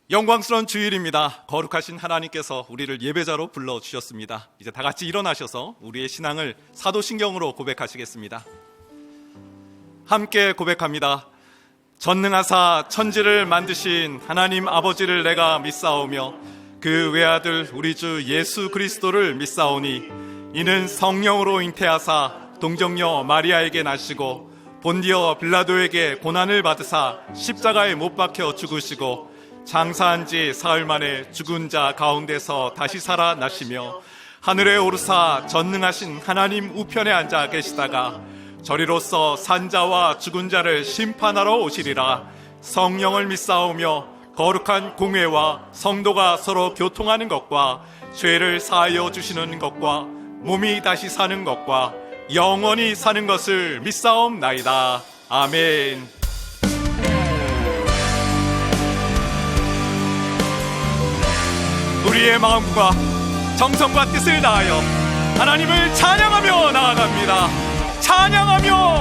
영광스러운 주일입니다. 거룩하신 하나님께서 우리를 예배자로 불러주셨습니다. 이제 다 같이 일어나셔서 우리의 신앙을 사도신경으로 고백하시겠습니다. 함께 고백합니다. 전능하사 천지를 만드신 하나님 아버지를 내가 믿사오며 그 외아들 우리 주 예수 그리스도를 믿사오니 이는 성령으로 잉태하사 동정녀 마리아에게 나시고 본디오 빌라도에게 고난을 받으사 십자가에 못 박혀 죽으시고 장사한 지 사흘 만에 죽은 자 가운데서 다시 살아나시며 하늘에 오르사 전능하신 하나님 우편에 앉아 계시다가 저리로서 산자와 죽은 자를 심판하러 오시리라. 성령을 믿사오며 거룩한 공회와 성도가 서로 교통하는 것과 죄를 사하여 주시는 것과 몸이 다시 사는 것과 영원히 사는 것을 믿사옵나이다. 아멘. 우리의 마음과 정성과 뜻을 다하여 하나님을 찬양하며 나아갑니다. 찬양하며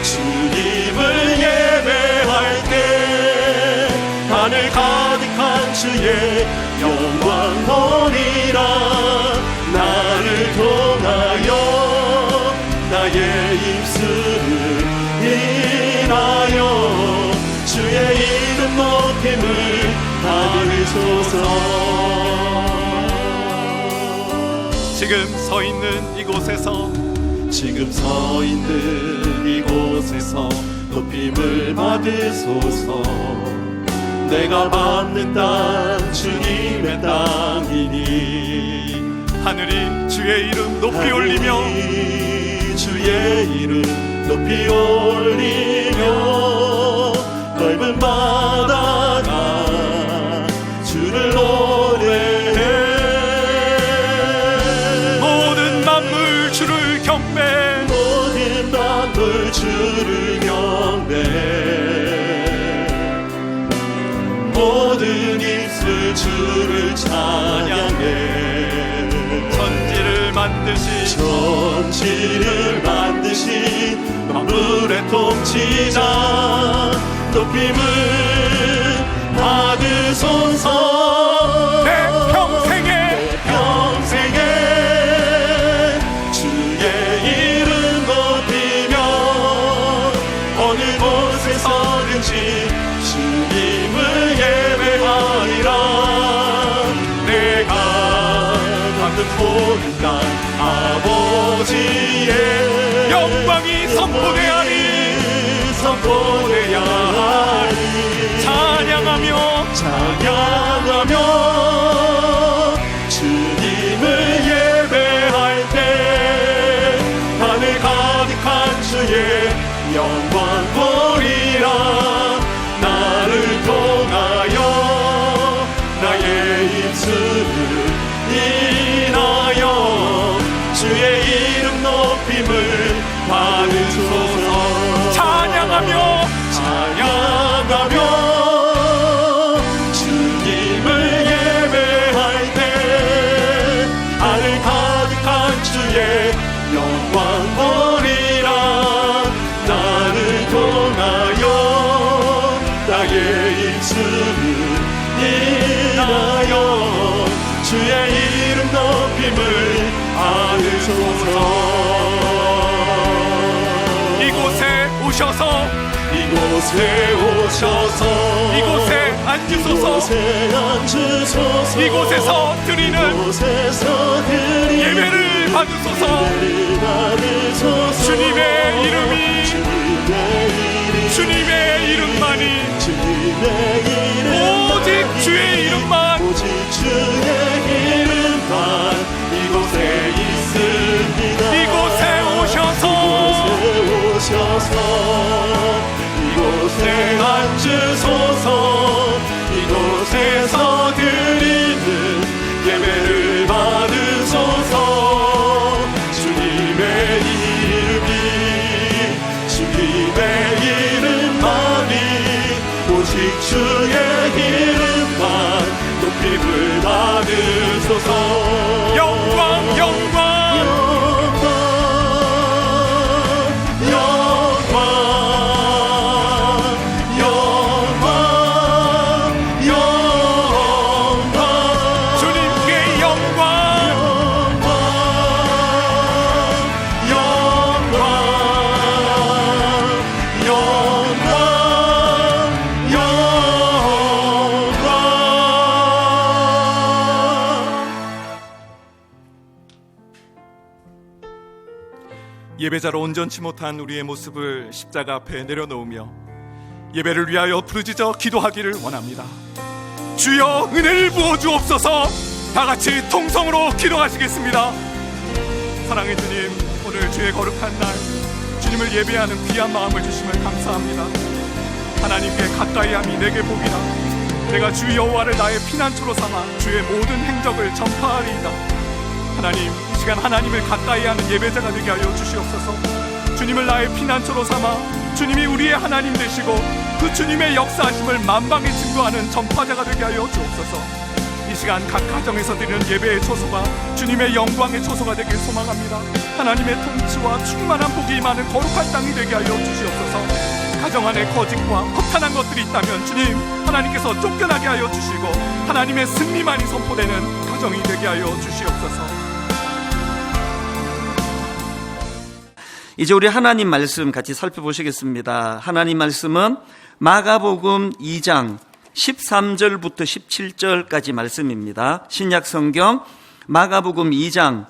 주님을 예배할 때 하늘 가득한 주의 영광 보리라. 나를 통하여 나의 입술을 인하여 주의 이름 높임을 받으소서. 지금 서 있는 이곳에서 높임을 받으소서. 내가 밟는 땅 주님의 땅이니 하늘이 주의 이름 높이 올리며 주의 이름 높이 올리며 넓은 바다가 주를 노래해. 모든 만물 주를 경배, 모든 만물 주를 경배. 모든 입술 주를 찬양해. 천지를 만드신 만물의 통치자 높임을 받으소서. 내 평생에 주의 이름 높이며 어느 곳에서든지 주님을 예배하리라. 내가 가득 보는 땅 아버지의 영광이 선포되어야 하니 찬양하며 주님을 예배할 때 하늘 가득한 주의 영광 보리라. 나를 통하여 나의 입술을 인하여 주의 이름 높임을 받으소서. 찬양하며 주님을 예배할 때 하늘 가득한 주의 영광 보리라. 나를 통하여 나의 입술을 인하여 주의 이름 높임을 받으소서. 이곳에 오셔서 이곳에 앉으소서. 이곳에서 드리는 예배를 받으소서. 주님의 이름만이 오직 주의 이름만 이곳에 있습니다. 이곳에 오셔서 이곳에 앉으소서. 이곳에서 드리는 예배를 받으소서. 주님의 이름만이 오직 주의 이름만 높임을 받으소서. 영광 예배자로 온전치 못한 우리의 모습을 십자가 앞에 내려놓으며 예배를 위하여 부르짖어 기도하기를 원합니다. 주여 은혜를 부어주옵소서. 다같이 통성으로 기도하시겠습니다. 사랑의 주님, 오늘 주의 거룩한 날 주님을 예배하는 귀한 마음을 주심을 감사합니다. 하나님께 가까이함이 내게 복이라. 내가 주 여호와를 나의 피난처로 삼아 주의 모든 행적을 전파하리이다. 하나님, 이 시간 하나님을 가까이하는 예배자가 되게 하여 주시옵소서. 주님을 나의 피난처로 삼아 주님이 우리의 하나님 되시고 그 주님의 역사하심을 만방에 증거하는 전파자가 되게 하여 주옵소서. 이 시간 각 가정에서 드리는 예배의 초소가 주님의 영광의 초소가 되길 소망합니다. 하나님의 통치와 충만한 복이 임하는 거룩한 땅이 되게 하여 주시옵소서. 가정 안에 거짓과 허탄한 것들이 있다면 주님, 하나님께서 쫓겨나게 하여 주시고 하나님의 승리만이 선포되는 가정이 되게 하여 주시옵소서. 이제 우리 하나님 말씀 같이 살펴보시겠습니다. 하나님 말씀은 마가복음 2장 13절부터 17절까지 말씀입니다. 신약 성경 마가복음 2장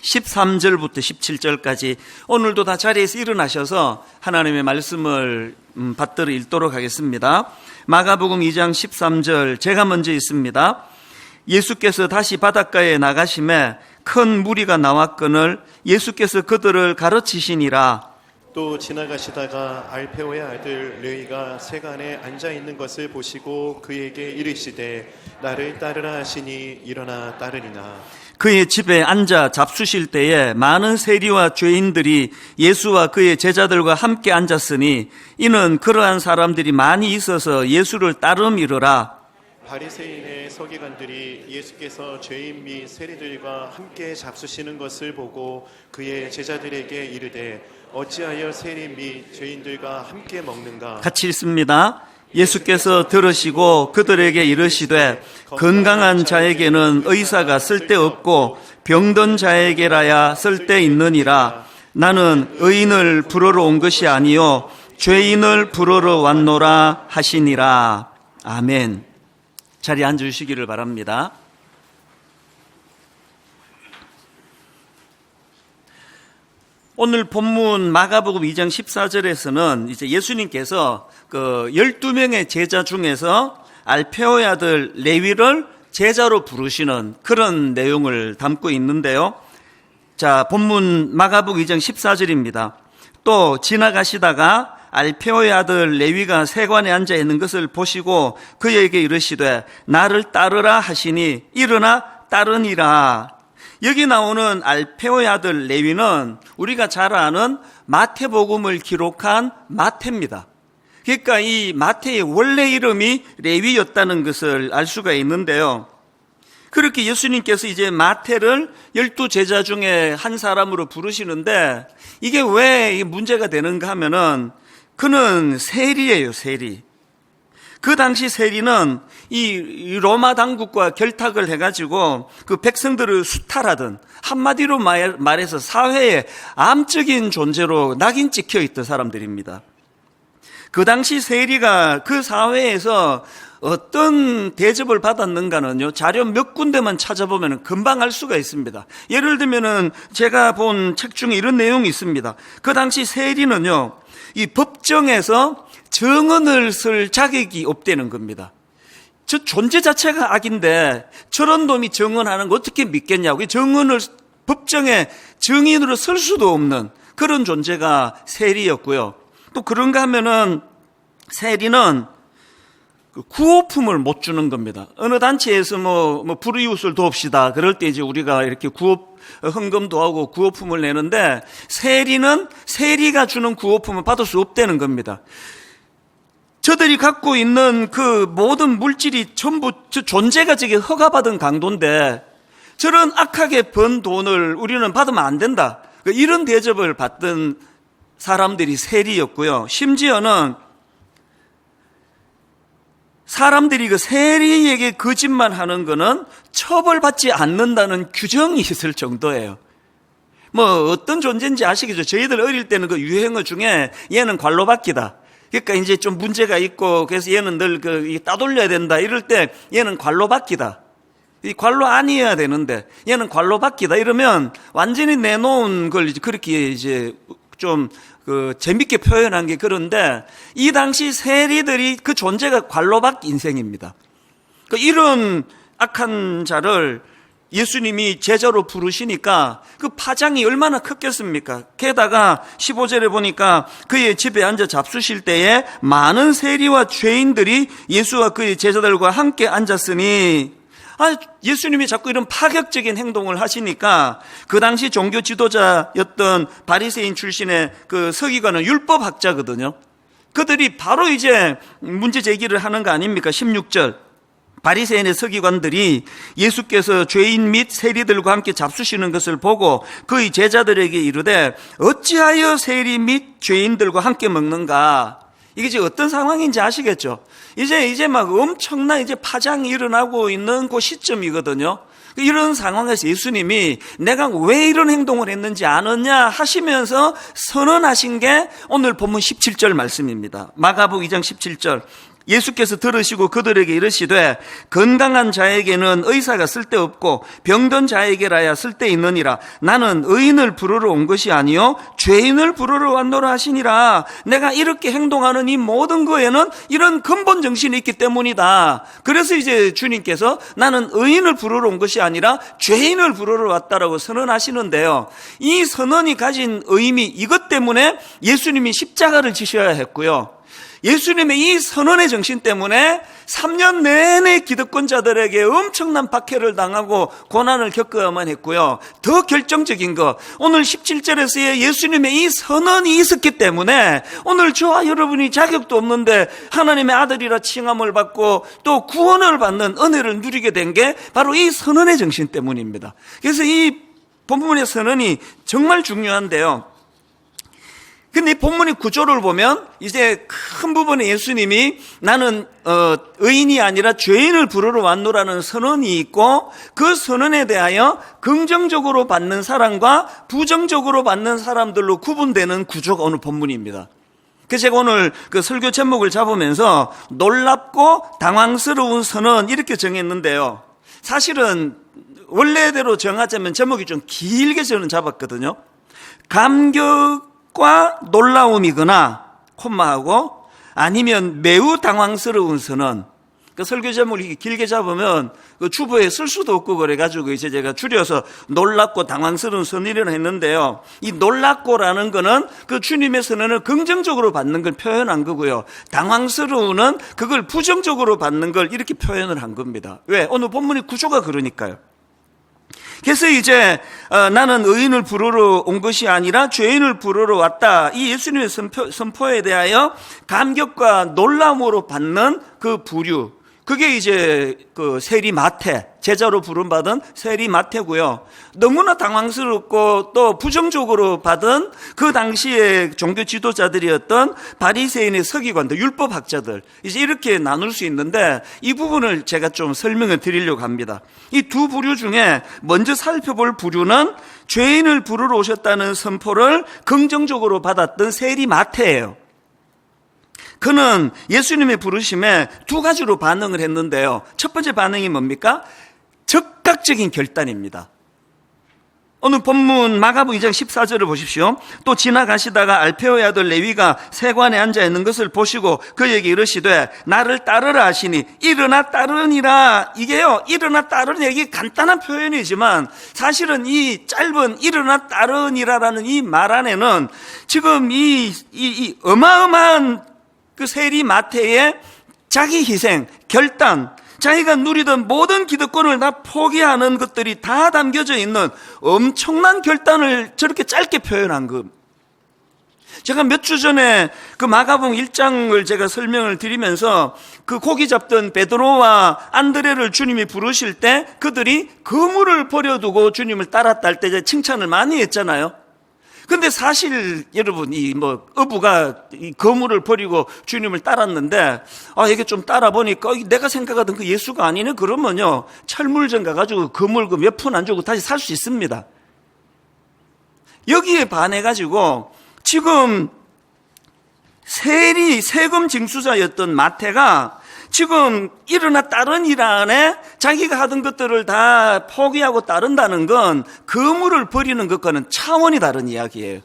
13절부터 17절까지 오늘도 다 자리에서 일어나셔서 하나님의 말씀을 받들어 읽도록 하겠습니다. 마가복음 2장 13절 제가 먼저 읽습니다. 예수께서 다시 바닷가에 나가심에 큰 무리가 나왔거늘 예수께서 그들을 가르치시니라. 또 지나가시다가 알페오의 아들 레위가 세간에 앉아있는 것을 보시고 그에게 이르시되 나를 따르라 하시니 일어나 따르니라. 그의 집에 앉아 잡수실 때에 많은 세리와 죄인들이 예수와 그의 제자들과 함께 앉았으니 이는 그러한 사람들이 많이 있어서 예수를 따름이러라. 바리새인의 서기관들이 예수께서 죄인 및 세리들과 함께 잡수시는 것을 보고 그의 제자들에게 이르되 어찌하여 세리 및 죄인들과 함께 먹는가? 같이 읽습니다. 예수께서 들으시고 그들에게 이르시되 건강한 자에게는 의사가 쓸데없고 병든 자에게라야 쓸데있느니라. 나는 의인을 부르러 온 것이 아니요 죄인을 부르러 왔노라 하시니라. 아멘. 자리에 앉으시기를 바랍니다. 오늘 본문 마가복음 2장 14절에서는 이제 예수님께서 그 12명의 제자 중에서 알페오의 아들 레위를 제자로 부르시는 그런 내용을 담고 있는데요. 자, 본문 마가복음 2장 14절입니다. 또 지나가시다가 알페오의 아들 레위가 세관에 앉아 있는 것을 보시고 그에게 이르시되 나를 따르라 하시니 일어나 따르니라. 여기 나오는 알페오의 아들 레위는 우리가 잘 아는 마태복음을 기록한 마태입니다. 그러니까 이 마태의 원래 이름이 레위였다는 것을 알 수가 있는데요. 그렇게 예수님께서 이제 마태를 12제자 중에 한 사람으로 부르시는데 이게 왜 문제가 되는가 하면은 그는 세리예요, 세리. 그 당시 세리는 이 로마 당국과 결탁을 해가지고 그 백성들을 수탈하던, 한마디로 말해서 사회의 암적인 존재로 낙인 찍혀 있던 사람들입니다. 그 당시 세리가 그 사회에서 어떤 대접을 받았는가는요, 자료 몇 군데만 찾아보면 금방 알 수가 있습니다. 예를 들면은 제가 본 책 중에 이런 내용이 있습니다. 그 당시 세리는요, 이 법정에서 증언을 쓸 자격이 없다는 겁니다. 저 존재 자체가 악인데 저런 놈이 증언하는 거 어떻게 믿겠냐고. 증언을 법정에 증인으로 쓸 수도 없는 그런 존재가 세리였고요. 또 그런가 하면은 세리는 구호품을 못 주는 겁니다. 어느 단체에서 뭐 불이웃을 돕시다. 그럴 때 이제 우리가 이렇게 헌금도 하고 구호품을 내는데 세리는 세리가 주는 구호품을 받을 수 없다는 겁니다. 저들이 갖고 있는 그 모든 물질이 전부 저 존재가 저게 허가받은 강도인데 저런 악하게 번 돈을 우리는 받으면 안 된다. 이런 대접을 받던 사람들이 세리였고요. 심지어는 사람들이 그 세리에게 거짓말 하는 거는 처벌받지 않는다는 규정이 있을 정도예요. 뭐 어떤 존재인지 아시겠죠? 저희들 어릴 때는 그 유행어 중에 얘는 관로받기다. 그러니까 이제 좀 문제가 있고 그래서 얘는 늘 따돌려야 된다. 이럴 때 얘는 관로받기다. 이 관로 아니어야 되는데 얘는 관로 받기다 이러면 완전히 내놓은 걸 이제 그렇게 이제 좀 재밌게 표현한 게 그런데 이 당시 세리들이 그 존재가 관로받기 인생입니다. 이런 악한 자를 예수님이 제자로 부르시니까 그 파장이 얼마나 컸겠습니까? 게다가 15절에 보니까 그의 집에 앉아 잡수실 때에 많은 세리와 죄인들이 예수와 그의 제자들과 함께 앉았으니 예수님이 자꾸 이런 파격적인 행동을 하시니까 그 당시 종교 지도자였던 바리새인 출신의 그 서기관은 율법학자거든요. 그들이 바로 이제 문제 제기를 하는 거 아닙니까? 16절. 바리새인의 서기관들이 예수께서 죄인 및 세리들과 함께 잡수시는 것을 보고 그의 제자들에게 이르되 어찌하여 세리 및 죄인들과 함께 먹는가? 이게 이제 어떤 상황인지 아시겠죠? 이제 막 엄청난 이제 파장이 일어나고 있는 그 시점이거든요. 이런 상황에서 예수님이 내가 왜 이런 행동을 했는지 아느냐 하시면서 선언하신 게 오늘 본문 17절 말씀입니다. 마가복음 2장 17절. 예수께서 들으시고 그들에게 이르시되 건강한 자에게는 의사가 쓸데없고 병든 자에게라야 쓸데있느니라. 나는 의인을 부르러 온 것이 아니요 죄인을 부르러 왔노라 하시니라. 내가 이렇게 행동하는 이 모든 거에는 이런 근본 정신이 있기 때문이다. 그래서 이제 주님께서 나는 의인을 부르러 온 것이 아니라 죄인을 부르러 왔다라고 선언하시는데요, 이 선언이 가진 의미, 이것 때문에 예수님이 십자가를 지셔야 했고요, 예수님의 이 선언의 정신 때문에 3년 내내 기득권자들에게 엄청난 박해를 당하고 고난을 겪어야만 했고요, 더 결정적인 거, 오늘 17절에서의 예수님의 이 선언이 있었기 때문에 오늘 저와 여러분이 자격도 없는데 하나님의 아들이라 칭함을 받고 또 구원을 받는 은혜를 누리게 된 게 바로 이 선언의 정신 때문입니다. 그래서 이 본문의 선언이 정말 중요한데요, 근데 이 본문의 구조를 보면 이제 큰 부분에 예수님이 나는 의인이 아니라 죄인을 부르러 왔노라는 선언이 있고, 그 선언에 대하여 긍정적으로 받는 사람과 부정적으로 받는 사람들로 구분되는 구조가 오늘 본문입니다. 그래서 제가 오늘 그 설교 제목을 잡으면서 놀랍고 당황스러운 선언 이렇게 정했는데요, 사실은 원래대로 정하자면 제목이 좀 길게 저는 잡았거든요. 감격과 놀라움이거나 콤마하고 아니면 매우 당황스러운 선언. 그 설교 제목을 이렇게 길게 잡으면 그 주보에 쓸 수도 없고 그래가지고 이제 제가 줄여서 놀랍고 당황스러운 선언이라고 했는데요, 이 놀랍고라는 거는 그 주님의 선언을 긍정적으로 받는 걸 표현한 거고요, 당황스러움은 그걸 부정적으로 받는 걸 이렇게 표현을 한 겁니다. 왜? 오늘 본문의 구조가 그러니까요. 그래서 이제 나는 의인을 부르러 온 것이 아니라 죄인을 부르러 왔다, 이 예수님의 선포에 대하여 감격과 놀람으로 받는 그 부류, 그게 이제 그 세리 마태, 제자로 부름받은 세리 마태고요, 너무나 당황스럽고 또 부정적으로 받은 그 당시에 종교 지도자들이었던 바리새인의 서기관들, 율법학자들, 이제 이렇게 나눌 수 있는데 이 부분을 제가 좀 설명을 드리려고 합니다. 이 두 부류 중에 먼저 살펴볼 부류는 죄인을 부르러 오셨다는 선포를 긍정적으로 받았던 세리 마태예요. 그는 예수님의 부르심에 두 가지로 반응을 했는데요, 첫 번째 반응이 뭡니까? 즉각적인 결단입니다. 오늘 본문 마가복음 2장 14절을 보십시오. 또 지나가시다가 알페오의 아들 레위가 세관에 앉아 있는 것을 보시고 그에게 이르시되 나를 따르라 하시니 일어나 따르니라. 이게요, 일어나 따르니, 이게 간단한 표현이지만 사실은 이 짧은 일어나 따르니라라는 이 말 안에는 지금 이 어마어마한 그 세리 마태의 자기 희생, 결단, 자기가 누리던 모든 기득권을 다 포기하는 것들이 다 담겨져 있는 엄청난 결단을 저렇게 짧게 표현한 것. 제가 몇 주 전에 그 마가복음 1장을 제가 설명을 드리면서 그 고기 잡던 베드로와 안드레를 주님이 부르실 때 그들이 그물을 버려두고 주님을 따랐다 할 때 칭찬을 많이 했잖아요. 근데 사실 여러분, 이 어부가 이 그물을 버리고 주님을 따랐는데, 이게 좀 따라 보니까 내가 생각하던 그 예수가 아니네. 그러면요, 철물점 가가지고 그물 몇 푼 안 주고 다시 살 수 있습니다. 여기에 반해가지고 지금 세금 징수자였던 마태가 지금 일어나 다른 일 안에 자기가 하던 것들을 다 포기하고 따른다는 건 거물을 버리는 것과는 차원이 다른 이야기예요.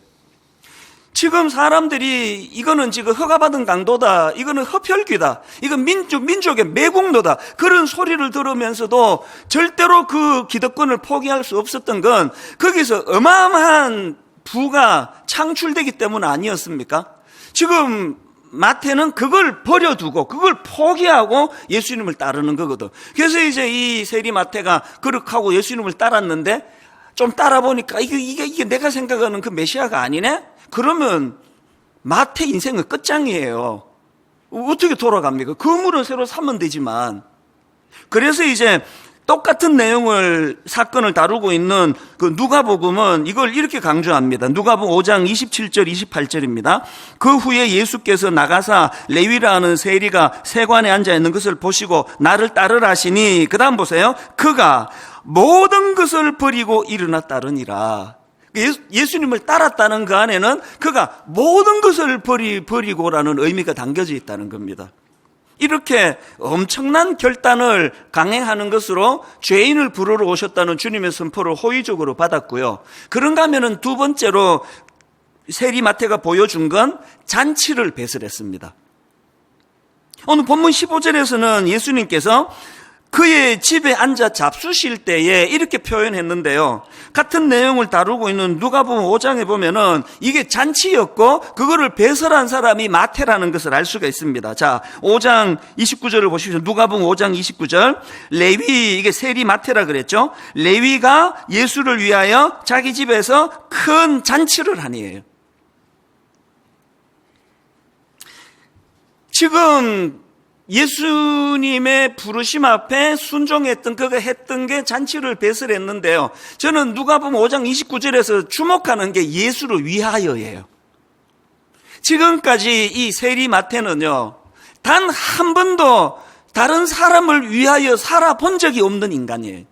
지금 사람들이 이거는 지금 허가받은 강도다, 이거는 흡혈귀다, 이건 민족의 매국노다, 그런 소리를 들으면서도 절대로 그 기득권을 포기할 수 없었던 건 거기서 어마어마한 부가 창출되기 때문 아니었습니까? 지금 마태는 그걸 버려두고 그걸 포기하고 예수님을 따르는 거거든. 그래서 이제 이 세리 마태가 그렇게 하고 예수님을 따랐는데 좀 따라보니까 이게 내가 생각하는 그 메시아가 아니네? 그러면 마태 인생은 끝장이에요. 어떻게 돌아갑니까? 거물은 새로 사면 되지만. 그래서 이제 똑같은 사건을 다루고 있는 그 누가복음은 이걸 이렇게 강조합니다. 누가복음 5장 27절 28절입니다. 그 후에 예수께서 나가사 레위라 하는 세리가 세관에 앉아 있는 것을 보시고 나를 따르라 하시니, 그 다음 보세요. 그가 모든 것을 버리고 일어나 따르니라. 예수님을 따랐다는 그 안에는 그가 모든 것을 버리고라는 의미가 담겨져 있다는 겁니다. 이렇게 엄청난 결단을 강행하는 것으로 죄인을 부르러 오셨다는 주님의 선포를 호의적으로 받았고요. 그런가 하면은 두 번째로 세리 마태가 보여준 건 잔치를 배설했습니다. 오늘 본문 15절에서는 예수님께서 그의 집에 앉아 잡수실 때에 이렇게 표현했는데요. 같은 내용을 다루고 있는 누가복음 5장에 보면은 이게 잔치였고 그거를 배설한 사람이 마태라는 것을 알 수가 있습니다. 자, 5장 29절을 보십시오. 누가복음 5장 29절. 레위, 이게 세리 마태라 그랬죠. 레위가 예수를 위하여 자기 집에서 큰 잔치를 하니에요. 지금 예수님의 부르심 앞에 순종했던, 그가 했던 게 잔치를 배설했는데요. 저는 누가복음 5장 29절에서 주목하는 게 예수를 위하여예요. 지금까지 이 세리 마태는요, 단 한 번도 다른 사람을 위하여 살아본 적이 없는 인간이에요.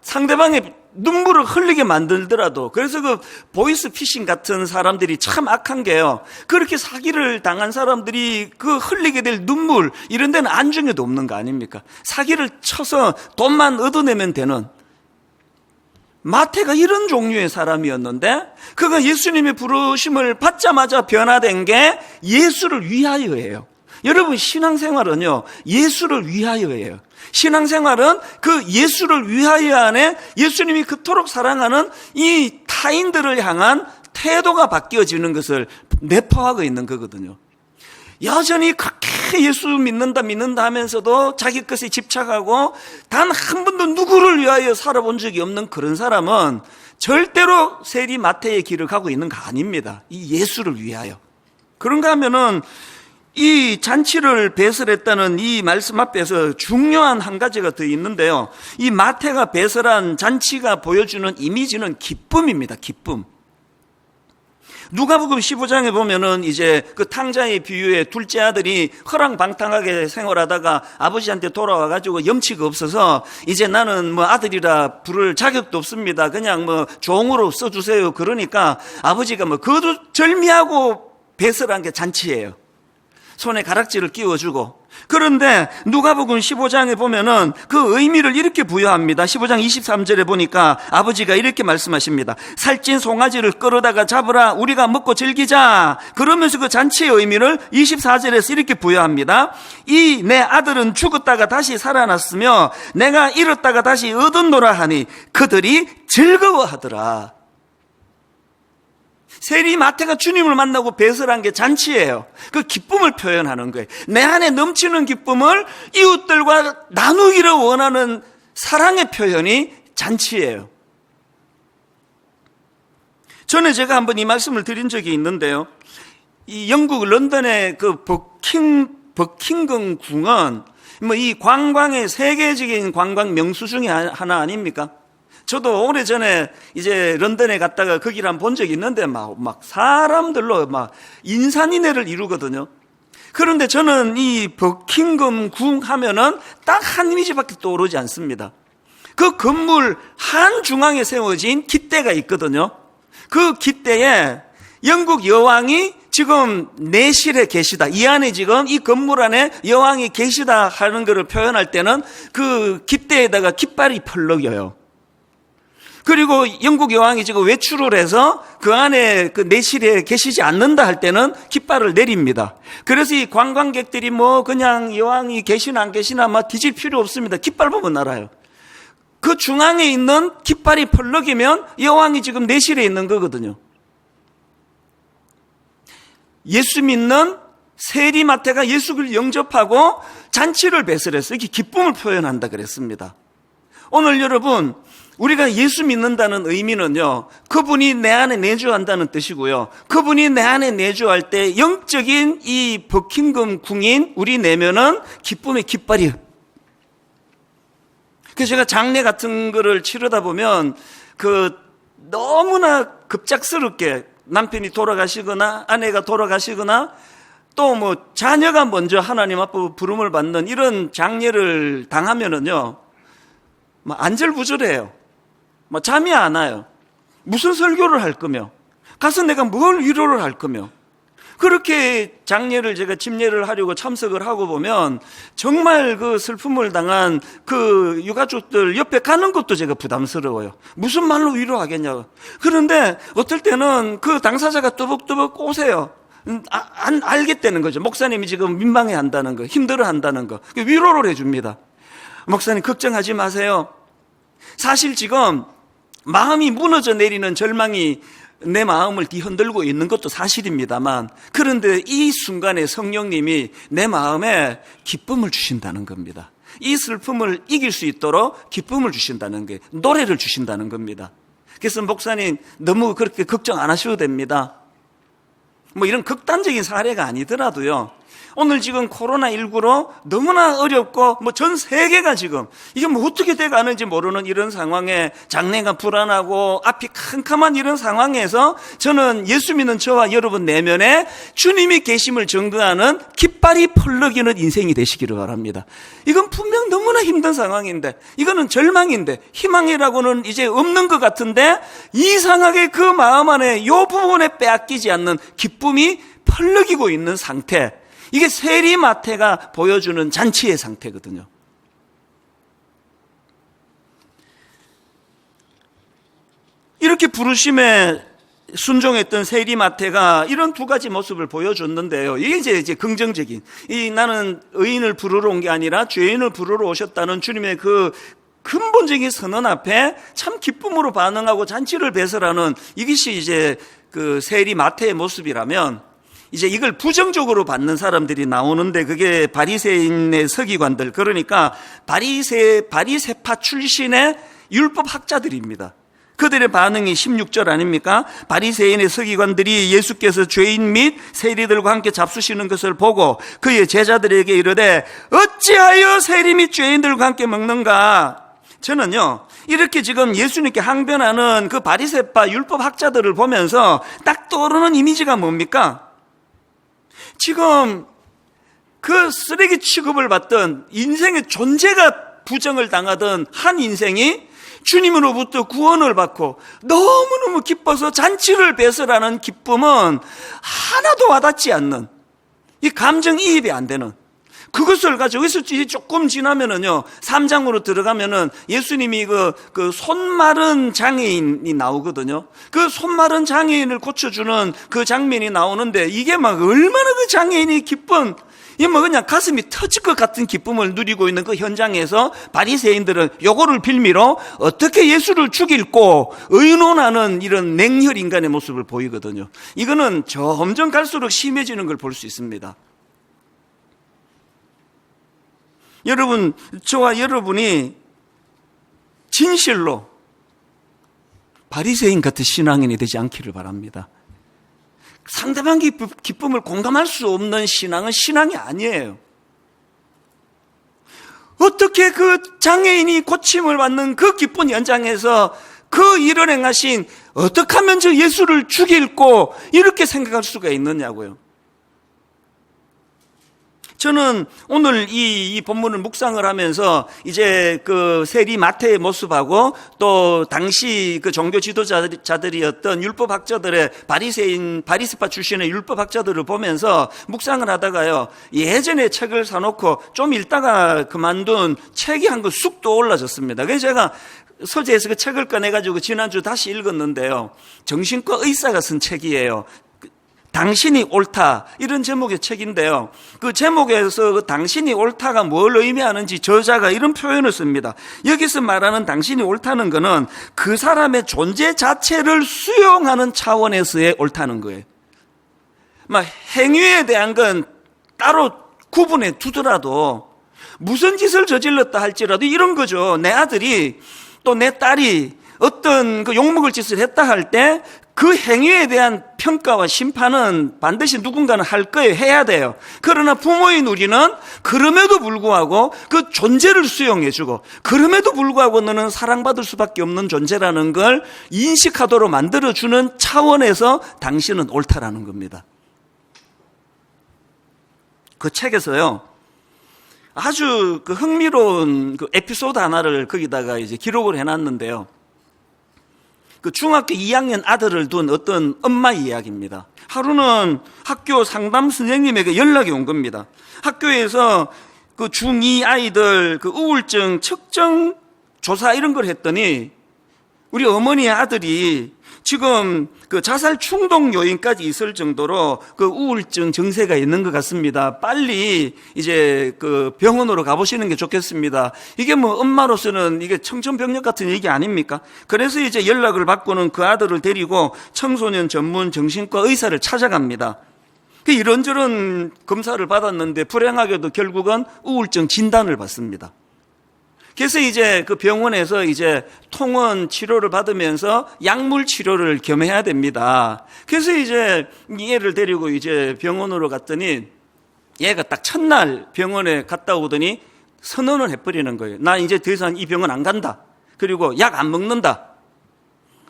상대방의 눈물을 흘리게 만들더라도, 그래서 그 보이스 피싱 같은 사람들이 참 악한 게요, 그렇게 사기를 당한 사람들이 그 흘리게 될 눈물 이런 데는 안중에도 없는 거 아닙니까? 사기를 쳐서 돈만 얻어내면 되는 마태가 이런 종류의 사람이었는데, 그가 예수님의 부르심을 받자마자 변화된 게 예수를 위하여예요. 여러분, 신앙생활은요, 예수를 위하여예요. 신앙생활은 그 예수를 위하여 안에 예수님이 그토록 사랑하는 이 타인들을 향한 태도가 바뀌어지는 것을 내포하고 있는 거거든요. 여전히 그렇게 예수 믿는다 하면서도 자기 것에 집착하고 단 한 번도 누구를 위하여 살아본 적이 없는 그런 사람은 절대로 세리 마태의 길을 가고 있는 거 아닙니다. 이 예수를 위하여. 그런가 하면은 이 잔치를 배설했다는 이 말씀 앞에서 중요한 한 가지가 더 있는데요. 이 마태가 배설한 잔치가 보여주는 이미지는 기쁨입니다. 기쁨. 누가복음 15장에 보면은 이제 그 탕자의 비유에 둘째 아들이 허랑방탕하게 생활하다가 아버지한테 돌아와가지고 염치가 없어서 이제 나는 아들이라 부를 자격도 없습니다. 그냥 종으로 써주세요. 그러니까 아버지가 거두절미하고 배설한 게 잔치예요. 손에 가락지를 끼워주고. 그런데 누가복음 15장에 보면은 그 의미를 이렇게 부여합니다. 15장 23절에 보니까 아버지가 이렇게 말씀하십니다. 살찐 송아지를 끌어다가 잡으라, 우리가 먹고 즐기자. 그러면서 그 잔치의 의미를 24절에서 이렇게 부여합니다. 이 내 아들은 죽었다가 다시 살아났으며 내가 잃었다가 다시 얻었노라 하니 그들이 즐거워하더라. 세리 마태가 주님을 만나고 배설한 게 잔치예요. 그 기쁨을 표현하는 거예요. 내 안에 넘치는 기쁨을 이웃들과 나누기를 원하는 사랑의 표현이 잔치예요. 전에 제가 한번 이 말씀을 드린 적이 있는데요. 이 영국 런던의 그 버킹엄 궁은 이 관광의 세계적인 관광 명수 중에 하나 아닙니까? 저도 오래전에 이제 런던에 갔다가 거기를 한번 본 적이 있는데 막 사람들로 인산인해를 이루거든요. 그런데 저는 이 버킹엄 궁 하면은 딱 한 이미지밖에 떠오르지 않습니다. 그 건물 한 중앙에 세워진 깃대가 있거든요. 그 깃대에 영국 여왕이 지금 내실에 계시다. 이 안에 지금 이 건물 안에 여왕이 계시다 하는 것을 표현할 때는 그 깃대에다가 깃발이 펄럭여요. 그리고 영국 여왕이 지금 외출을 해서 그 안에 그 내실에 계시지 않는다 할 때는 깃발을 내립니다. 그래서 이 관광객들이 뭐 그냥 여왕이 계시나 안 계시나 막 뒤질 필요 없습니다. 깃발 보면 알아요. 그 중앙에 있는 깃발이 펄럭이면 여왕이 지금 내실에 있는 거거든요. 예수 믿는 세리마태가 예수를 영접하고 잔치를 배설해서 이렇게 기쁨을 표현한다 그랬습니다. 오늘 여러분, 우리가 예수 믿는다는 의미는요, 그분이 내 안에 내주한다는 뜻이고요. 그분이 내 안에 내주할 때 영적인 이 버킹엄 궁인 우리 내면은 기쁨의 깃발이. 그래서 제가 장례 같은 거를 치르다 보면 너무나 급작스럽게 남편이 돌아가시거나 아내가 돌아가시거나 또 뭐 자녀가 먼저 하나님 앞으로 부름을 받는 이런 장례를 당하면은요, 뭐 안절부절해요. 뭐 잠이 안 와요. 무슨 설교를 할 거며, 가서 내가 뭘 위로를 할 거며. 그렇게 장례를 제가 집례를 하려고 참석을 하고 보면 정말 그 슬픔을 당한 그 유가족들 옆에 가는 것도 제가 부담스러워요. 무슨 말로 위로하겠냐고. 그런데 어떨 때는 그 당사자가 또박또박 오세요. 안 알겠다는 거죠. 목사님이 지금 민망해 한다는 거, 힘들어 한다는 거. 위로를 해줍니다. 목사님 걱정하지 마세요. 사실 지금 마음이 무너져 내리는 절망이 내 마음을 뒤흔들고 있는 것도 사실입니다만, 그런데 이 순간에 성령님이 내 마음에 기쁨을 주신다는 겁니다. 이 슬픔을 이길 수 있도록 기쁨을 주신다는 게, 노래를 주신다는 겁니다. 그래서 목사님 너무 그렇게 걱정 안 하셔도 됩니다. 뭐 이런 극단적인 사례가 아니더라도요, 오늘 지금 코로나19로 너무나 어렵고 뭐 전 세계가 지금 이게 뭐 어떻게 돼가는지 모르는 이런 상황에 장래가 불안하고 앞이 캄캄한 이런 상황에서 저는 예수 믿는 저와 여러분 내면에 주님이 계심을 증거하는 깃발이 펄럭이는 인생이 되시기를 바랍니다. 이건 분명 너무나 힘든 상황인데, 이거는 절망인데, 희망이라고는 이제 없는 것 같은데, 이상하게 그 마음 안에 이 부분에 빼앗기지 않는 기쁨이 펄럭이고 있는 상태, 이게 세리마태가 보여주는 잔치의 상태거든요. 이렇게 부르심에 순종했던 세리마태가 이런 두 가지 모습을 보여줬는데요. 이게 이제 긍정적인, 나는 의인을 부르러 온 게 아니라 죄인을 부르러 오셨다는 주님의 그 근본적인 선언 앞에 참 기쁨으로 반응하고 잔치를 배설하는 이것이 이제 그 세리마태의 모습이라면, 이제 이걸 부정적으로 받는 사람들이 나오는데, 그게 바리새인의 서기관들, 그러니까 바리새파 출신의 율법 학자들입니다. 그들의 반응이 16절 아닙니까? 바리새인의 서기관들이 예수께서 죄인 및 세리들과 함께 잡수시는 것을 보고 그의 제자들에게 이르되 어찌하여 세리 및 죄인들과 함께 먹는가? 저는요, 이렇게 지금 예수님께 항변하는 그 바리새파 율법 학자들을 보면서 딱 떠오르는 이미지가 뭡니까? 지금 그 쓰레기 취급을 받던 인생의 존재가 부정을 당하던 한 인생이 주님으로부터 구원을 받고 너무너무 기뻐서 잔치를 배설하는 기쁨은 하나도 와닿지 않는, 이 감정이입이 안 되는, 그것을 가지고 여기서 조금 지나면은요, 3장으로 들어가면은 예수님이 그 손마른 장애인이 나오거든요. 그 손마른 장애인을 고쳐주는 그 장면이 나오는데, 이게 막 얼마나 그 장애인이 기쁜, 이게 뭐 그냥 가슴이 터질 것 같은 기쁨을 누리고 있는 그 현장에서 바리새인들은 요거를 빌미로 어떻게 예수를 죽일고 의논하는 이런 냉혈 인간의 모습을 보이거든요. 이거는 점점 갈수록 심해지는 걸 볼 수 있습니다. 여러분, 저와 여러분이 진실로 바리새인 같은 신앙인이 되지 않기를 바랍니다. 상대방의 기쁨을 공감할 수 없는 신앙은 신앙이 아니에요. 어떻게 그 장애인이 고침을 받는 그 기쁜 현장에서 그 일을 행하신, 어떻게 하면 저 예수를 죽일고 이렇게 생각할 수가 있느냐고요. 저는 오늘 이 본문을 묵상을 하면서 이제 그 세리 마태의 모습하고 또 당시 그 종교 지도자들이었던 율법학자들의 바리새파 출신의 율법학자들을 보면서 묵상을 하다가요, 예전에 책을 사놓고 좀 읽다가 그만둔 책이 한 권 쑥 떠올라졌습니다. 그래서 제가 서재에서 그 책을 꺼내가지고 지난주 다시 읽었는데요, 정신과 의사가 쓴 책이에요. 당신이 옳다, 이런 제목의 책인데요, 그 제목에서 그 당신이 옳다가 뭘 의미하는지 저자가 이런 표현을 씁니다. 여기서 말하는 당신이 옳다는 거는 그 사람의 존재 자체를 수용하는 차원에서의 옳다는 거예요. 막 행위에 대한 건 따로 구분해 두더라도 무슨 짓을 저질렀다 할지라도 이런 거죠. 내 아들이 또 내 딸이 어떤 그 욕먹을 짓을 했다 할 때 그 행위에 대한 평가와 심판은 반드시 누군가는 할 거예요. 해야 돼요. 그러나 부모인 우리는 그럼에도 불구하고 그 존재를 수용해주고, 그럼에도 불구하고 너는 사랑받을 수밖에 없는 존재라는 걸 인식하도록 만들어주는 차원에서 당신은 옳다라는 겁니다. 그 책에서요, 아주 그 흥미로운 그 에피소드 하나를 거기다가 이제 기록을 해놨는데요, 그 중학교 2학년 아들을 둔 어떤 엄마 이야기입니다. 하루는 학교 상담 선생님에게 연락이 온 겁니다. 학교에서 그 중2 아이들 그 우울증 측정 조사 이런 걸 했더니 우리 어머니의 아들이 지금 그 자살 충동 요인까지 있을 정도로 그 우울증 증세가 있는 것 같습니다. 빨리 이제 그 병원으로 가보시는 게 좋겠습니다. 이게 뭐 엄마로서는 이게 청천벽력 같은 얘기 아닙니까? 그래서 이제 연락을 받고는 그 아들을 데리고 청소년 전문 정신과 의사를 찾아갑니다. 이런저런 검사를 받았는데 불행하게도 결국은 우울증 진단을 받습니다. 그래서 이제 그 병원에서 이제 통원 치료를 받으면서 약물 치료를 겸해야 됩니다. 그래서 이제 얘를 데리고 이제 병원으로 갔더니 얘가 딱 첫날 병원에 갔다 오더니 선언을 해버리는 거예요. 나 이제 더 이상 이 병원 안 간다. 그리고 약 안 먹는다.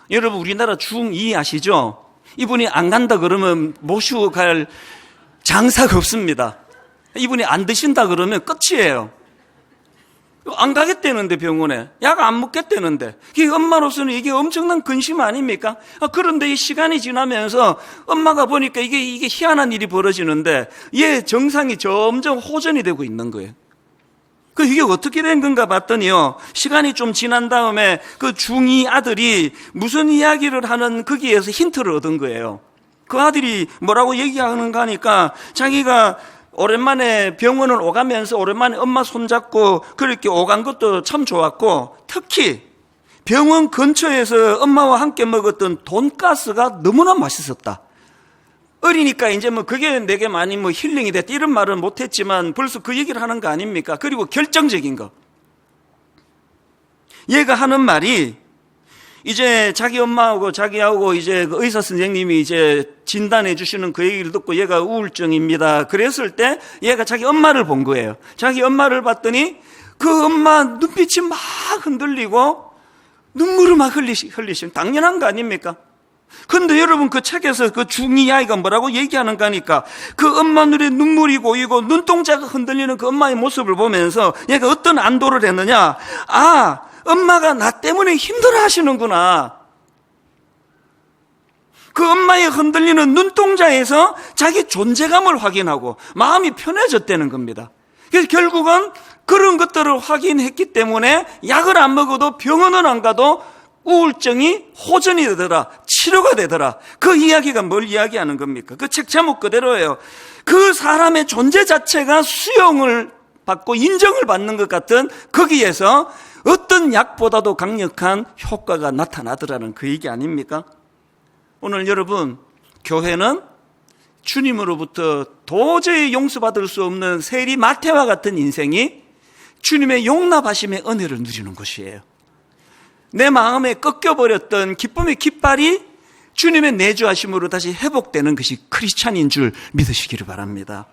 여러분, 우리나라 중2 아시죠? 이분이 안 간다 그러면 모시고 갈 장사가 없습니다. 이분이 안 드신다 그러면 끝이에요. 안 가겠다는데, 병원에 약 안 먹겠다는데, 이 엄마로서는 이게 엄청난 근심 아닙니까? 그런데 이 시간이 지나면서 엄마가 보니까 이게 희한한 일이 벌어지는데 얘 정상이 점점 호전이 되고 있는 거예요. 이게 어떻게 된 건가 봤더니요, 시간이 좀 지난 다음에 그 중2 아들이 무슨 이야기를 하는 거기에서 힌트를 얻은 거예요. 그 아들이 뭐라고 얘기하는가 하니까 자기가 오랜만에 병원을 오가면서 오랜만에 엄마 손잡고 그렇게 오간 것도 참 좋았고, 특히 병원 근처에서 엄마와 함께 먹었던 돈가스가 너무나 맛있었다. 어리니까 이제 뭐 그게 내게 많이 뭐 힐링이 됐다 이런 말은 못했지만 벌써 그 얘기를 하는 거 아닙니까? 그리고 결정적인 거, 얘가 하는 말이 이제 자기 엄마하고 자기하고 이제 그 의사 선생님이 이제 진단해 주시는 그 얘기를 듣고 얘가 우울증입니다. 그랬을 때 얘가 자기 엄마를 본 거예요. 자기 엄마를 봤더니 그 엄마 눈빛이 막 흔들리고 눈물을 막 흘리시면 당연한 거 아닙니까? 근데 여러분, 그 책에서 그 중2 아이가 뭐라고 얘기하는가 하니까 그 엄마 눈에 눈물이 고이고 눈동자가 흔들리는 그 엄마의 모습을 보면서 얘가 어떤 안도를 했느냐, 엄마가 나 때문에 힘들어 하시는구나. 그 엄마의 흔들리는 눈동자에서 자기 존재감을 확인하고 마음이 편해졌다는 겁니다. 그래서 결국은 그런 것들을 확인했기 때문에 약을 안 먹어도 병원은 안 가도 우울증이 호전이 되더라, 치료가 되더라. 그 이야기가 뭘 이야기하는 겁니까? 그 책 제목 그대로예요. 그 사람의 존재 자체가 수용을 받고 인정을 받는 것 같은 거기에서 어떤 약보다도 강력한 효과가 나타나더라는 그 얘기 아닙니까? 오늘 여러분, 교회는 주님으로부터 도저히 용서받을 수 없는 세리 마태와 같은 인생이 주님의 용납하심의 은혜를 누리는 것이에요. 내 마음에 꺾여버렸던 기쁨의 깃발이 주님의 내주하심으로 다시 회복되는 것이 크리스찬인 줄 믿으시기를 바랍니다.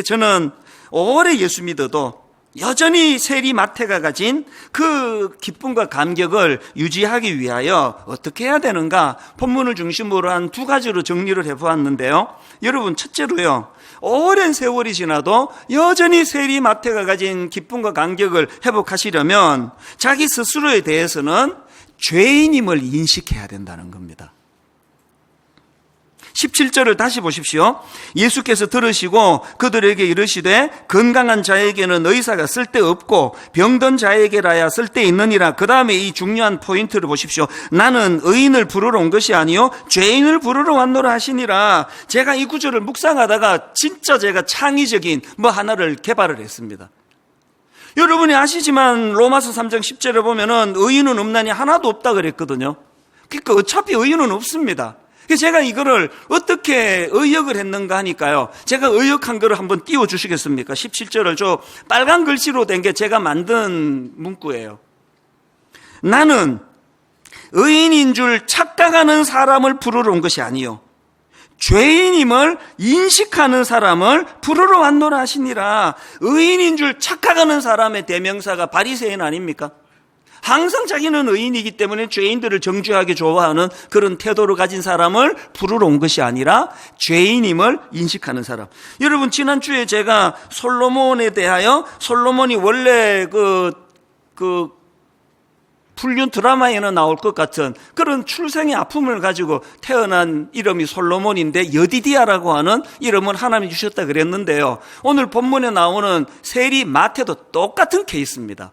저는 오래 예수 믿어도 여전히 세리 마태가 가진 그 기쁨과 감격을 유지하기 위하여 어떻게 해야 되는가, 본문을 중심으로 한 두 가지로 정리를 해보았는데요. 여러분, 첫째로요, 오랜 세월이 지나도 여전히 세리 마태가 가진 기쁨과 감격을 회복하시려면 자기 스스로에 대해서는 죄인임을 인식해야 된다는 겁니다. 17절을 다시 보십시오. 예수께서 들으시고 그들에게 이르시되 건강한 자에게는 의사가 쓸데없고 병든 자에게라야 쓸데있느니라. 그 다음에 이 중요한 포인트를 보십시오. 나는 의인을 부르러 온 것이 아니요 죄인을 부르러 왔노라 하시니라. 제가 이 구절을 묵상하다가 진짜 제가 창의적인 뭐 하나를 개발을 했습니다. 여러분이 아시지만 로마서 3장 10절에 보면은 의인은 없나니 하나도 없다 그랬거든요. 그러니까 어차피 의인은 없습니다. 그래서 제가 이거를 어떻게 의역을 했는가 하니까요, 제가 의역한 거를 한번 띄워주시겠습니까? 17절을 저 빨간 글씨로 된 게 제가 만든 문구예요. 나는 의인인 줄 착각하는 사람을 부르러 온 것이 아니요 죄인임을 인식하는 사람을 부르러 왔노라 하시니라. 의인인 줄 착각하는 사람의 대명사가 바리새인 아닙니까? 항상 자기는 의인이기 때문에 죄인들을 정죄하기 좋아하는 그런 태도를 가진 사람을 부르러 온 것이 아니라 죄인임을 인식하는 사람. 여러분, 지난주에 제가 솔로몬에 대하여, 솔로몬이 원래 그 불륜 드라마에는 나올 것 같은 그런 출생의 아픔을 가지고 태어난 이름이 솔로몬인데 여디디아라고 하는 이름을 하나님이 주셨다 그랬는데요. 오늘 본문에 나오는 세리 마태도 똑같은 케이스입니다.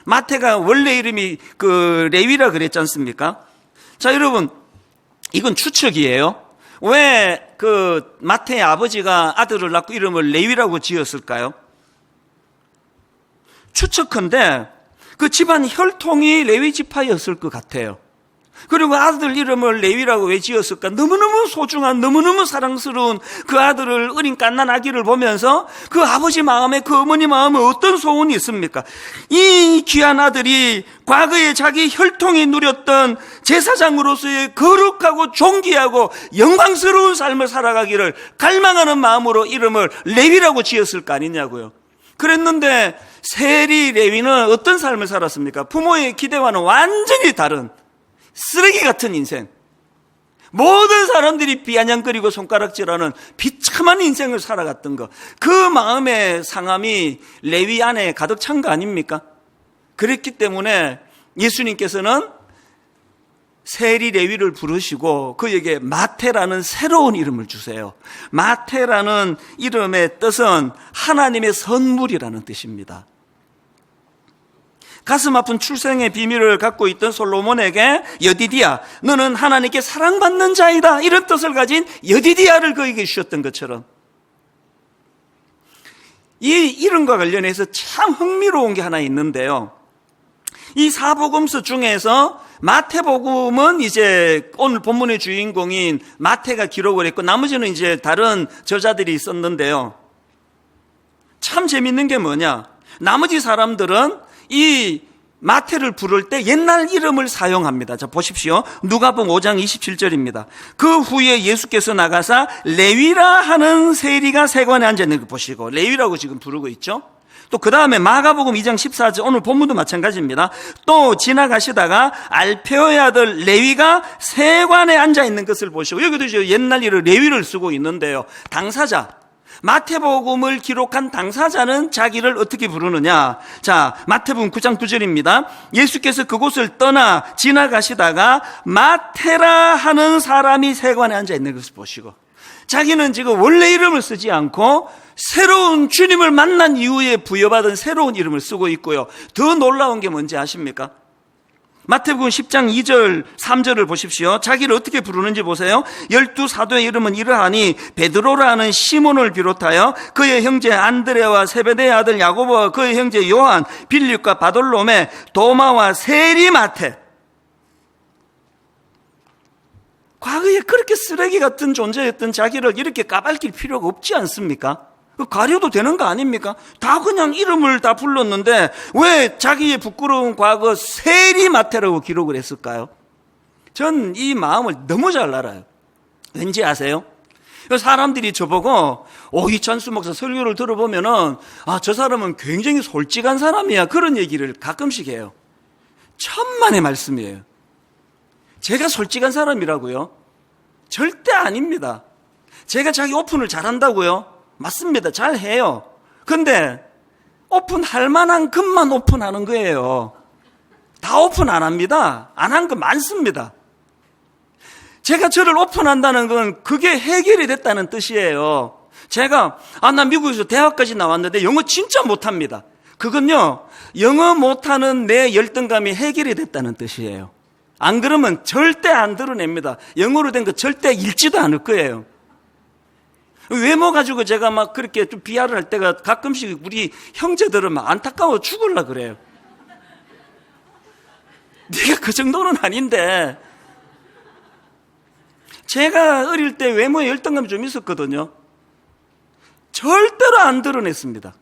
마태가 원래 이름이 그 레위라 그랬지 않습니까? 자, 여러분, 이건 추측이에요. 왜 그 마태의 아버지가 아들을 낳고 이름을 레위라고 지었을까요? 추측컨대 그 집안 혈통이 레위 지파였을 것 같아요. 그리고 아들 이름을 레위라고 왜 지었을까? 너무너무 소중한, 너무너무 사랑스러운 그 아들을, 어린 갓난 아기를 보면서 그 아버지 마음에, 그 어머니 마음에 어떤 소원이 있습니까? 이 귀한 아들이 과거에 자기 혈통이 누렸던 제사장으로서의 거룩하고 존귀하고 영광스러운 삶을 살아가기를 갈망하는 마음으로 이름을 레위라고 지었을 거 아니냐고요. 그랬는데 세리 레위는 어떤 삶을 살았습니까? 부모의 기대와는 완전히 다른 쓰레기 같은 인생, 모든 사람들이 비아냥거리고 손가락질하는 비참한 인생을 살아갔던 것, 그 마음의 상함이 레위 안에 가득 찬 거 아닙니까? 그랬기 때문에 예수님께서는 세리 레위를 부르시고 그에게 마태라는 새로운 이름을 주세요. 마태라는 이름의 뜻은 하나님의 선물이라는 뜻입니다. 가슴 아픈 출생의 비밀을 갖고 있던 솔로몬에게 여디디아, 너는 하나님께 사랑받는 자이다, 이런 뜻을 가진 여디디아를 그에게 주셨던 것처럼, 이 이름과 관련해서 참 흥미로운 게 하나 있는데요. 이 사복음서 중에서 마태복음은 이제 오늘 본문의 주인공인 마태가 기록을 했고 나머지는 이제 다른 저자들이 있었는데요. 참 재밌는 게 뭐냐, 나머지 사람들은 이 마태를 부를 때 옛날 이름을 사용합니다. 자, 보십시오. 누가복음 5장 27절입니다. 그 후에 예수께서 나가사 레위라 하는 세리가 세관에 앉아 있는 거 보시고, 레위라고 지금 부르고 있죠. 또 그 다음에 마가복음 2장 14절, 오늘 본문도 마찬가지입니다. 또 지나가시다가 알페오의 아들 레위가 세관에 앉아 있는 것을 보시고, 여기도 이제 옛날 이름 레위를 쓰고 있는데요. 당사자, 마태복음을 기록한 당사자는 자기를 어떻게 부르느냐. 자, 마태복음 9장 9절입니다. 예수께서 그곳을 떠나 지나가시다가 마태라 하는 사람이 세관에 앉아 있는 것을 보시고, 자기는 지금 원래 이름을 쓰지 않고 새로운 주님을 만난 이후에 부여받은 새로운 이름을 쓰고 있고요. 더 놀라운 게 뭔지 아십니까? 마태복음 10장 2절 3절을 보십시오. 자기를 어떻게 부르는지 보세요. 12 사도의 이름은 이러하니 베드로라는 시몬을 비롯하여 그의 형제 안드레와 세베대의 아들 야고보와 그의 형제 요한, 빌립과 바돌로메, 도마와 세리 마태. 과거에 그렇게 쓰레기 같은 존재였던 자기를 이렇게 까발릴 필요가 없지 않습니까? 가려도 되는 거 아닙니까? 다 그냥 이름을 다 불렀는데 왜 자기의 부끄러운 과거 세리 마태라고 기록을 했을까요? 전 이 마음을 너무 잘 알아요. 왠지 아세요? 그 사람들이 저보고 이찬수 목사 설교를 들어보면은 저 사람은 굉장히 솔직한 사람이야, 그런 얘기를 가끔씩 해요. 천만의 말씀이에요. 제가 솔직한 사람이라고요? 절대 아닙니다. 제가 자기 오픈을 잘한다고요? 맞습니다. 잘해요. 근데 오픈할 만한 것만 오픈하는 거예요. 다 오픈 안 합니다. 안 한 거 많습니다. 제가 저를 오픈한다는 건 그게 해결이 됐다는 뜻이에요. 제가 나 미국에서 대학까지 나왔는데 영어 진짜 못합니다. 그건요, 영어 못하는 내 열등감이 해결이 됐다는 뜻이에요. 안 그러면 절대 안 드러냅니다. 영어로 된 거 절대 읽지도 않을 거예요. 외모 가지고 제가 막 그렇게 좀 비하를 할 때가 가끔씩 우리 형제들은 막 안타까워 죽으려 그래요. 네가 그 정도는 아닌데. 제가 어릴 때 외모에 열등감이 좀 있었거든요. 절대로 안 드러냈습니다.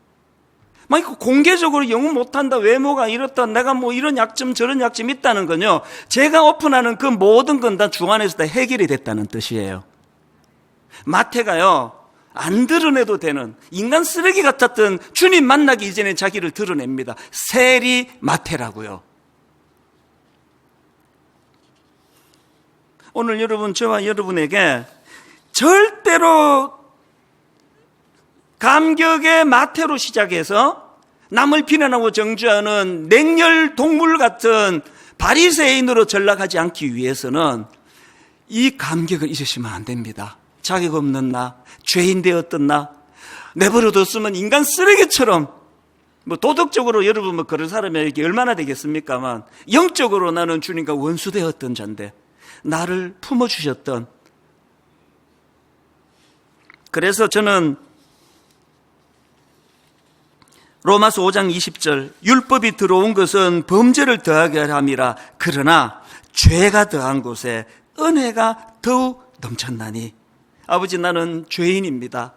막 공개적으로 영어 못한다, 외모가 이렇다, 내가 뭐 이런 약점 저런 약점 있다는 건요, 제가 오픈하는 그 모든 건 다 주 안에서 다 해결이 됐다는 뜻이에요. 마태가요, 안 드러내도 되는 인간 쓰레기 같았던 주님 만나기 이전에 자기를 드러냅니다. 세리 마태라고요. 오늘 여러분, 저와 여러분에게 절대로 감격의 마태로 시작해서 남을 비난하고 정죄하는 냉혈 동물 같은 바리새인으로 전락하지 않기 위해서는 이 감격을 잊으시면 안 됩니다. 자격 없는 나, 죄인 되었던 나, 내버려뒀으면 인간 쓰레기처럼, 뭐 도덕적으로 여러분 뭐 그런 사람에게 얼마나 되겠습니까만, 영적으로 나는 주님과 원수되었던 자인데 나를 품어주셨던. 그래서 저는 로마서 5장 20절, 율법이 들어온 것은 범죄를 더하게 함이라. 그러나 죄가 더한 곳에 은혜가 더욱 넘쳤나니. 아버지, 나는 죄인입니다.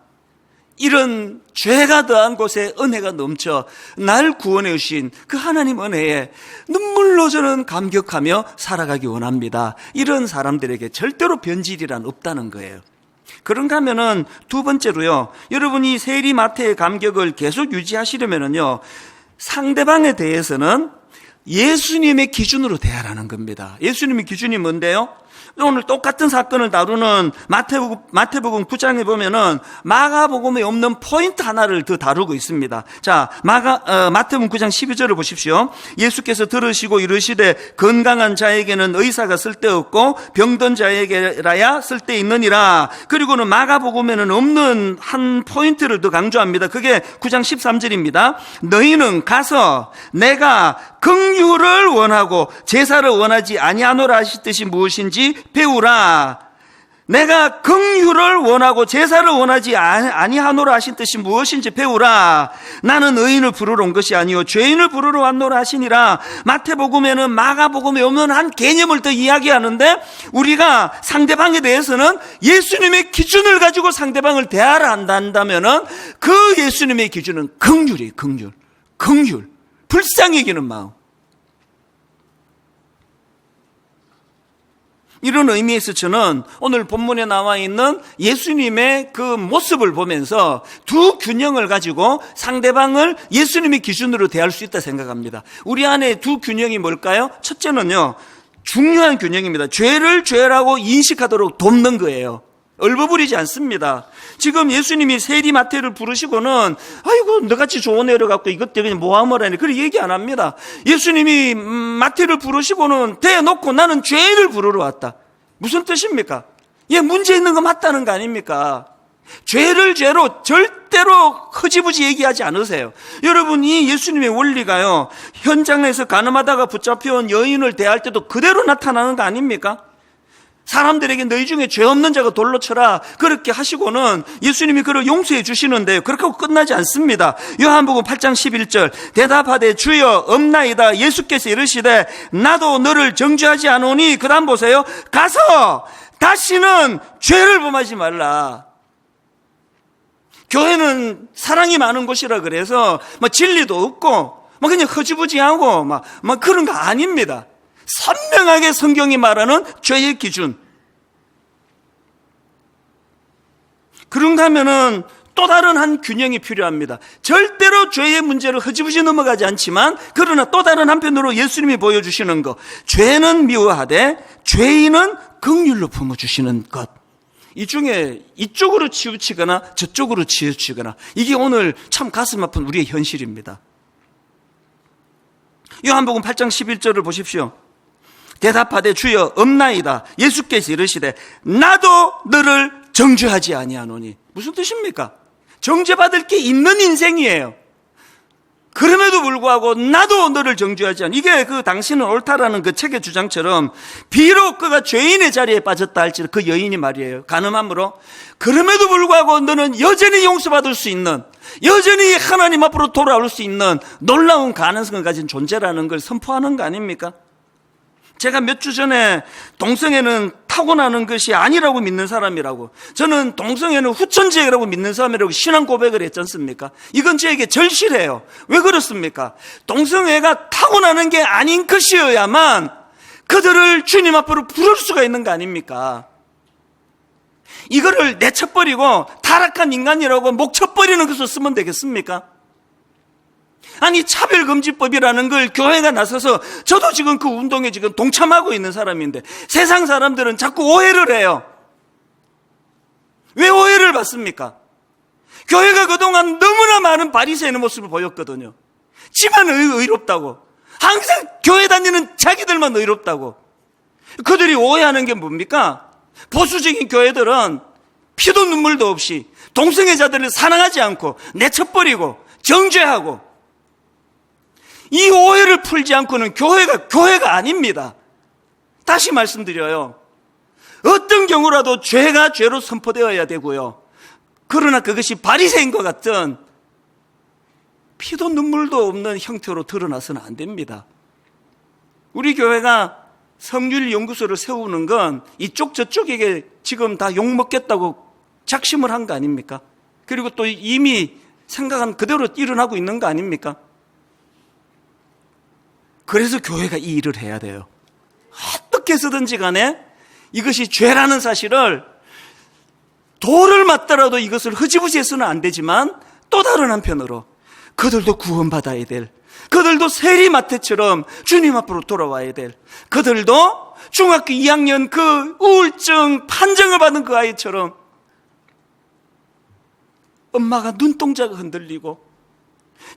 이런 죄가 더한 곳에 은혜가 넘쳐 날 구원해 주신 그 하나님 은혜에 눈물로 저는 감격하며 살아가기 원합니다. 이런 사람들에게 절대로 변질이란 없다는 거예요. 그런가 하면은 두 번째로요, 여러분이 세리 마태의 감격을 계속 유지하시려면은요, 상대방에 대해서는 예수님의 기준으로 대하라는 겁니다. 예수님의 기준이 뭔데요? 오늘 똑같은 사건을 다루는 마태복음 9장에 보면은 마가복음에 없는 포인트 하나를 더 다루고 있습니다. 자, 마태복음 9장 12절을 보십시오. 예수께서 들으시고 이르시되 건강한 자에게는 의사가 쓸데없고 병든 자에게라야 쓸데있느니라. 그리고는 마가복음에는 없는 한 포인트를 더 강조합니다. 그게 9장 13절입니다. 너희는 가서 내가 긍휼을 원하고 제사를 원하지 아니하노라 하시듯이 무엇인지 배우라. 내가 긍휼을 원하고 제사를 원하지 아니하노라 하신 뜻이 무엇인지 배우라. 나는 의인을 부르러 온 것이 아니요 죄인을 부르러 왔노라 하시니라. 마태복음에는 마가복음에 없는 한 개념을 더 이야기하는데, 우리가 상대방에 대해서는 예수님의 기준을 가지고 상대방을 대하라 한다면은 그 예수님의 기준은 긍휼이에요. 긍휼. 불쌍히 여기는 마음. 이런 의미에서 저는 오늘 본문에 나와 있는 예수님의 그 모습을 보면서 두 균형을 가지고 상대방을 예수님의 기준으로 대할 수 있다 생각합니다. 우리 안에 두 균형이 뭘까요? 첫째는요, 중요한 균형입니다. 죄를 죄라고 인식하도록 돕는 거예요. 얼버무리지 않습니다. 지금 예수님이 세리 마태를 부르시고는 아이고 너같이 좋은 애를 갖고 이것 때문에 뭐하면 하니 그렇게 얘기 안 합니다. 예수님이 마태를 부르시고는 대놓고 나는 죄인을 부르러 왔다. 무슨 뜻입니까? 얘 문제 있는 거 맞다는 거 아닙니까? 죄를 죄로 절대로 흐지부지 얘기하지 않으세요. 여러분, 이 예수님의 원리가요, 현장에서 가늠하다가 붙잡혀온 여인을 대할 때도 그대로 나타나는 거 아닙니까? 사람들에게 너희 중에 죄 없는 자가 돌로 쳐라, 그렇게 하시고는 예수님이 그를 용서해 주시는데요, 그렇게 하고 끝나지 않습니다. 요한복음 8장 11절 대답하되 주여 없나이다. 예수께서 이르시되 나도 너를 정죄하지 않으니, 그 다음 보세요. 가서 다시는 죄를 범하지 말라. 교회는 사랑이 많은 곳이라 그래서 진리도 없고 그냥 허지부지하고 막 그런 거 아닙니다. 선명하게 성경이 말하는 죄의 기준. 그런가 하면은 또 다른 한 균형이 필요합니다. 절대로 죄의 문제를 흐지부지 넘어가지 않지만, 그러나 또 다른 한편으로 예수님이 보여주시는 것, 죄는 미워하되 죄인은 긍휼로 품어주시는 것. 이 중에 이쪽으로 치우치거나 저쪽으로 치우치거나, 이게 오늘 참 가슴 아픈 우리의 현실입니다. 요한복음 8장 11절을 보십시오. 대답하되 주여 없나이다. 예수께서 이르시되 나도 너를 정죄하지 아니하노니. 무슨 뜻입니까? 정죄받을 게 있는 인생이에요. 그럼에도 불구하고 나도 너를 정죄하지 않아. 이게 그 당신은 옳다라는 그 책의 주장처럼, 비록 그가 죄인의 자리에 빠졌다 할지라도 그 여인이 말이에요, 간음함으로, 그럼에도 불구하고 너는 여전히 용서받을 수 있는, 여전히 하나님 앞으로 돌아올 수 있는 놀라운 가능성을 가진 존재라는 걸 선포하는 거 아닙니까? 제가 몇 주 전에 동성애는 타고나는 것이 아니라고 믿는 사람이라고, 저는 동성애는 후천지라고 믿는 사람이라고 신앙 고백을 했지 않습니까? 이건 저에게 절실해요. 왜 그렇습니까? 동성애가 타고나는 게 아닌 것이어야만 그들을 주님 앞으로 부를 수가 있는 거 아닙니까? 이거를 내쳐버리고 타락한 인간이라고 목쳐버리는 것을 쓰면 되겠습니까? 아니, 차별금지법이라는 걸 교회가 나서서, 저도 지금 그 운동에 지금 동참하고 있는 사람인데 세상 사람들은 자꾸 오해를 해요. 왜 오해를 받습니까? 교회가 그동안 너무나 많은 바리새인의 모습을 보였거든요. 지만 의롭다고, 항상 교회 다니는 자기들만 의롭다고. 그들이 오해하는 게 뭡니까? 보수적인 교회들은 피도 눈물도 없이 동성애자들을 사랑하지 않고 내쳐버리고 정죄하고, 이 오해를 풀지 않고는 교회가 아닙니다. 다시 말씀드려요. 어떤 경우라도 죄가 죄로 선포되어야 되고요. 그러나 그것이 바리새인과 같은 피도 눈물도 없는 형태로 드러나서는 안 됩니다. 우리 교회가 성률연구소를 세우는 건 이쪽 저쪽에게 지금 다 욕먹겠다고 작심을 한 거 아닙니까? 그리고 또 이미 생각한 그대로 일어나고 있는 거 아닙니까? 그래서 교회가 이 일을 해야 돼요. 어떻게 해서든지 간에 이것이 죄라는 사실을, 돌을 맞더라도 이것을 흐지부지 해서는 안 되지만, 또 다른 한편으로 그들도 구원받아야 될, 그들도 세리마태처럼 주님 앞으로 돌아와야 될, 그들도 중학교 2학년 그 우울증 판정을 받은 그 아이처럼 엄마가 눈동자가 흔들리고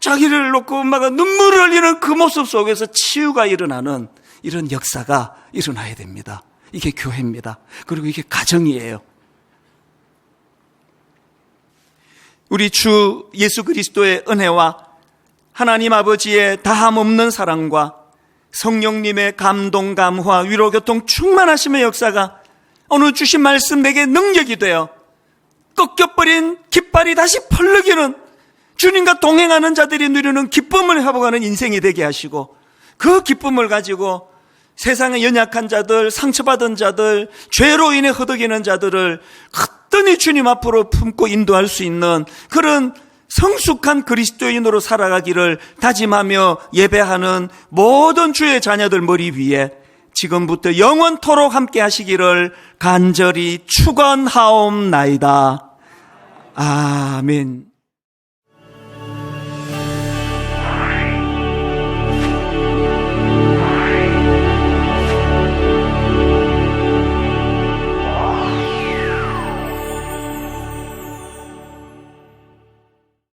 자기를 놓고 엄마가 눈물을 흘리는 그 모습 속에서 치유가 일어나는 이런 역사가 일어나야 됩니다. 이게 교회입니다. 그리고 이게 가정이에요. 우리 주 예수 그리스도의 은혜와 하나님 아버지의 다함없는 사랑과 성령님의 감동, 감화, 위로, 교통, 충만하심의 역사가 오늘 주신 말씀 내게 능력이 되어 꺾여버린 깃발이 다시 펄럭이는, 주님과 동행하는 자들이 누리는 기쁨을 회복하는 인생이 되게 하시고, 그 기쁨을 가지고 세상의 연약한 자들, 상처받은 자들, 죄로 인해 허덕이는 자들을 헛되이 주님 앞으로 품고 인도할 수 있는 그런 성숙한 그리스도인으로 살아가기를 다짐하며 예배하는 모든 주의 자녀들 머리 위에 지금부터 영원토록 함께 하시기를 간절히 축원하옵나이다. 아멘.